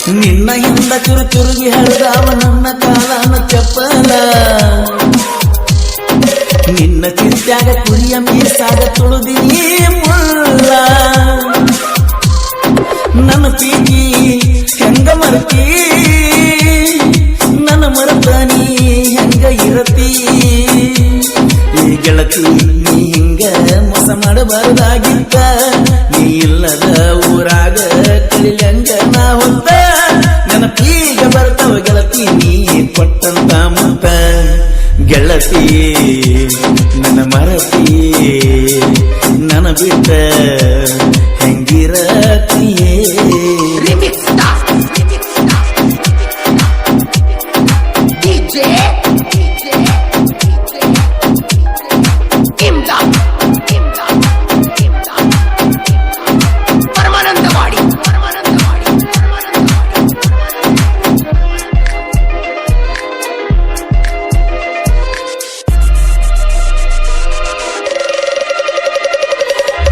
ನಿನ್ನ ಹಿಂದ ತಿರುಗಿ ಹರಿದಾವ ನನ್ನ ಕಾಲನ ಚಪ್ಪಲ ನಿನ್ನ ಚಿಂತ್ಯಾಗ ಕುರಿಯ ಮೀಸಾಗ ತುಳುದಿ ಮುಳ್ಳ ನನ್ನ ಪ್ರೀತಿ ಹೆಂಗ ಮರತಿ ನನ್ನ ಮರತ ನೀ ಹೆಂಗ ಇರತಿ ಈ ಗೆಳತಿ ನೀ ಹಿಂಗ ಮೋಸ ಮಾಡಬಾರದಾಗಿತ್ತ ನೀ ಇಲ್ಲದ ಊರಾಗ ಕಲಿಲಂಗ ನಾ ಹೊತ್ತ ನೆನಪೀಗ ಬರ್ತಾವ ಗೆಳತಿ ನೀ ಕೊಟ್ಟಂತ ಮುತ್ತ ಗೆಳತಿ ನನ್ನ ಮರತಿ ನನ್ನ ಬಿಟ್ಟ ಹೆಂಗಿರತಿಯೇ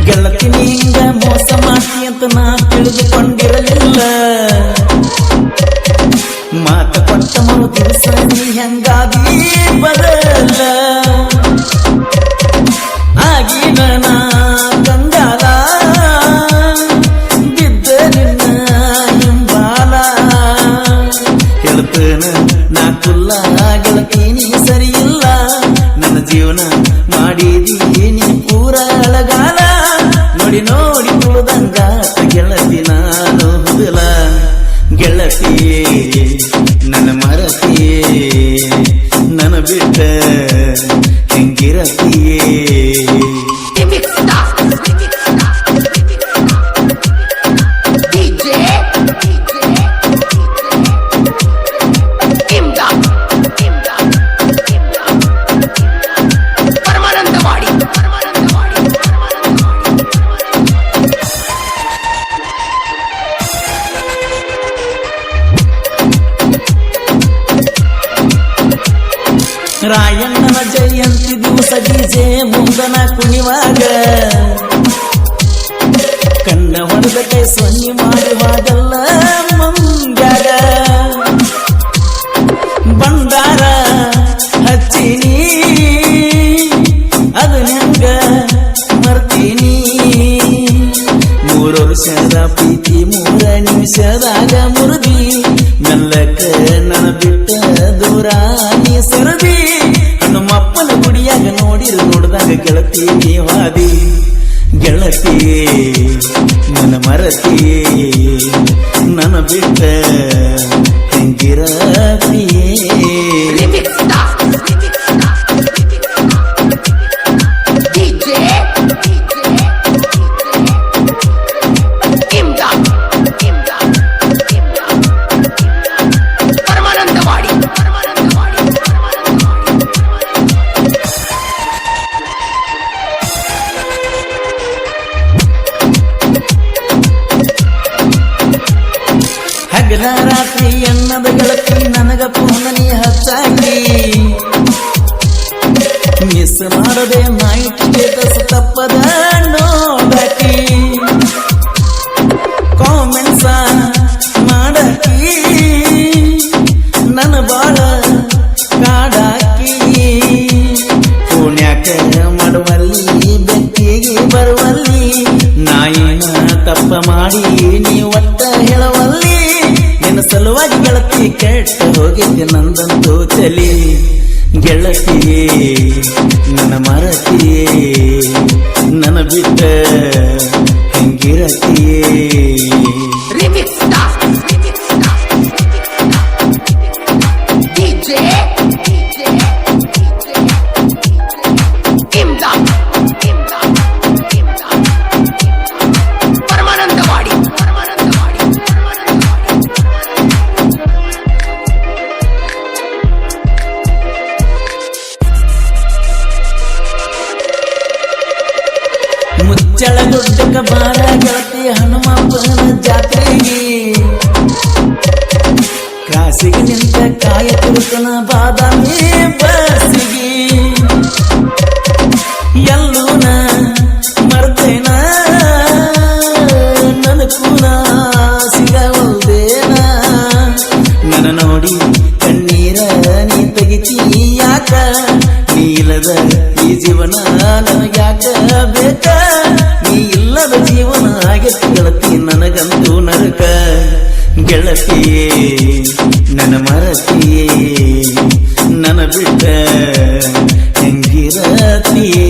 ಗೆಳತಿ ನೀಂಗ ಮೋಸ ಮಾಡ್ತಿ ಅಂತ ನಾ ತಿಳಿದುಕೊಂಡಿರಲಿಲ್ಲ ಮಾತ ಕೊಟ್ಟ ಮರು ದಿವಸ ನೀ ಹೆಂಗಾಗಿ ಬದಲ ಆಗಿನ ನಾ ಗಂಗಾಲ ಬಿದ್ದ ನಿನ್ನ ಹಿಂಬಾಲ ಹೇಳ್ತೇನ ನಾ ಕುಲ್ಲ ಗೆಳತಿ ನೀ ಸರಿಯಿಲ್ಲ ನನ್ನ ಜೀವನ ಮಾಡಿದಿ ನೀ ಪೂರ ಅಳಗಾಲ ನೋಡಿ ನೋಡಿ ತುಳಿದಂಗ ಗೆಳತಿ ನಾನು ಹುದಲ ಗೆಳತಿ ನನ್ನ ಮರತಿಯೇ ನನ್ನ ಬಿಟ್ಟ ಹೆಂಗಿರತಿಯೇ ರಾಯಣ್ಣನ ಜಯಂತಿ ದಿವಸ ಡಿಜೆ ಮುಂದನ ಕುಣಿವಾಗ ಕಣ್ಣ ಹೊಡೆದ ಕೈ ಸೊನ್ನಿ ಮಾಡುವಾಗಲ್ಲ ಮಂಗ್ಯಾಗ ಬಂಡಾರ ಹಚ್ಚಿನಿ ಅದು ಹೆಂಗ ಮರ್ತೀನಿ 3 ವರ್ಷದ ಪ್ರೀತಿ 3 ನಿಮಿಷದಾಗ ಮುರಿದಿ ಮೆಲ್ಲಕ ನನ್ನ ಬಿಟ್ಟ ದೂರ ನೀ ಸರದಿ ಹನುಮಪ್ಪನ ಗುಡಿಯಾಗ ನೋಡಿದಾಗ ಗೆಳತಿ ನೀವಾದಿ ಗೆಳತಿ ನನ್ನ ಮರತಿ ನನ್ನ ಬಿಟ್ಟ ಹೆಂಗಿರತಿಯೇ ಹಗಲ ರಾತ್ರಿ ಎನ್ನದ ಗೆಳತಿ ನನಗ ಪೂನನಿ ಹಚ್ಚಾಗಿ ಮಿಸ್ ಮಾಡದೆ ನೈಟ್ ಸ್ಟೇಟಸ್ ತಪ್ಪದ ನೋಡಾಕಿ ಕಾಮೆಂಟ್ಸ ಮಾಡಾಕಿ ನನ್ನ ಬಾಳ ಕಾಡಾಕಿ ಪುಣ್ಯಾಕ ಮಾಡುವಲ್ಲಿ ಬೆಕ್ಕಿಗೆ ಬರುವಲ್ಲಿ ನಾಯಿನ ತಪ್ಪ ಮಾಡಿ ನೀ ಒಟ್ಟ ಹೇಳುವಲ್ಲಿ ನಿನ್ನ ಸಲುವಾಗಿ ಗೆಳತಿ ಕೆಟ್ಟ ಹೋಗಿದ್ದೆ ನಂದಂತೂ ಚಲಿ ಗೆಳತಿಯೇ ನನ್ನ ಮರತಿಯೇ ನನ್ನ ಬಿಟ್ಟ ಹೆಂಗಿರತಿಯೇ ಮುಚ್ಚಳಗುಡ್ಡಕ ಬಾರ ಗೆಳತಿ ಹನುಮಪ್ಪನ ಜಾತ್ರೆಗೆ ಕಾಸಿಗೆ ನಿಂತ ಕಾಯ ತುರುಕನ ಬಾದಾಮಿ ಬಸ್ಸಿಗೆ ಎಲ್ಲೂನ ಮರ್ತೇನ ನನಕೂನ ಸಿಗವಲ್ದೇನ ಗೆಳತಿಯೇ ನನ್ನ ಮರತಿಯೇ ನನ್ನ ಬಿಟ್ಟ ಹೆಂಗಿರತಿಯೇ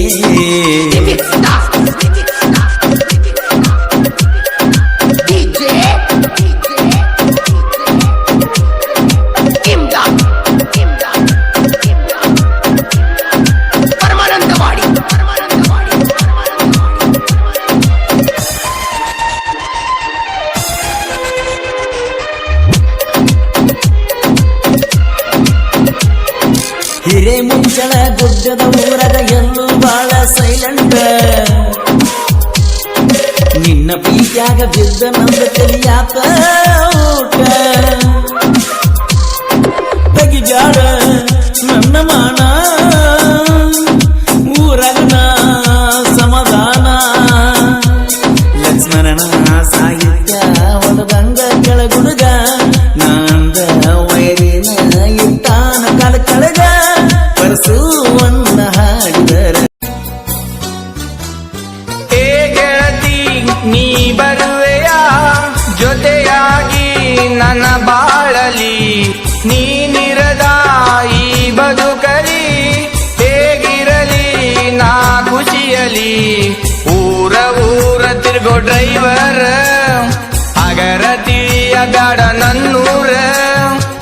ಹಿರೇ ಮುಂಚಳ ಗುಡ್ಡದ ಊರದ ಎಲ್ಲೂ ಬಾಳ ಸೈಲೆಂಟ್ ನಿನ್ನ ಪ್ರೀತ್ಯಾಗ ಬಿದ್ದ ನಂದ ತಿಳಿಯಾತ ಊಟ ತೆಗಿಜಾಡ ನನ್ನ ಮಾನ ಊರಗನ ಸಮಾಧಾನ ಲಕ್ಷ್ಮಣನ ಸಾಹಿತ್ಯ ಒಳದಂಗ ಕೆಳಗುಡುಗ ನಂದ ವೈರಿನ ಇಟ್ಟಾನ ಕಾಲ ಕೆಳಗ ಪರಸುವನ್ನ ಹಾಡಿದರ ಹೇ ಗೆಳತಿ ನೀ ಬರುವೆಯ ಜೊತೆಯಾಗಿ ನನ್ನ ಬಾಳಲಿ ನೀನಿರದ ಈ ಬದುಕಲಿ ಹೇಗಿರಲಿ ನಾ ಖುಷಿಯಲಿ ಊರ ತಿರ್ಗೋ ಡ್ರೈವರ್ ಅಗರತಿಯ ಗಾಡ ನನ್ನೂರ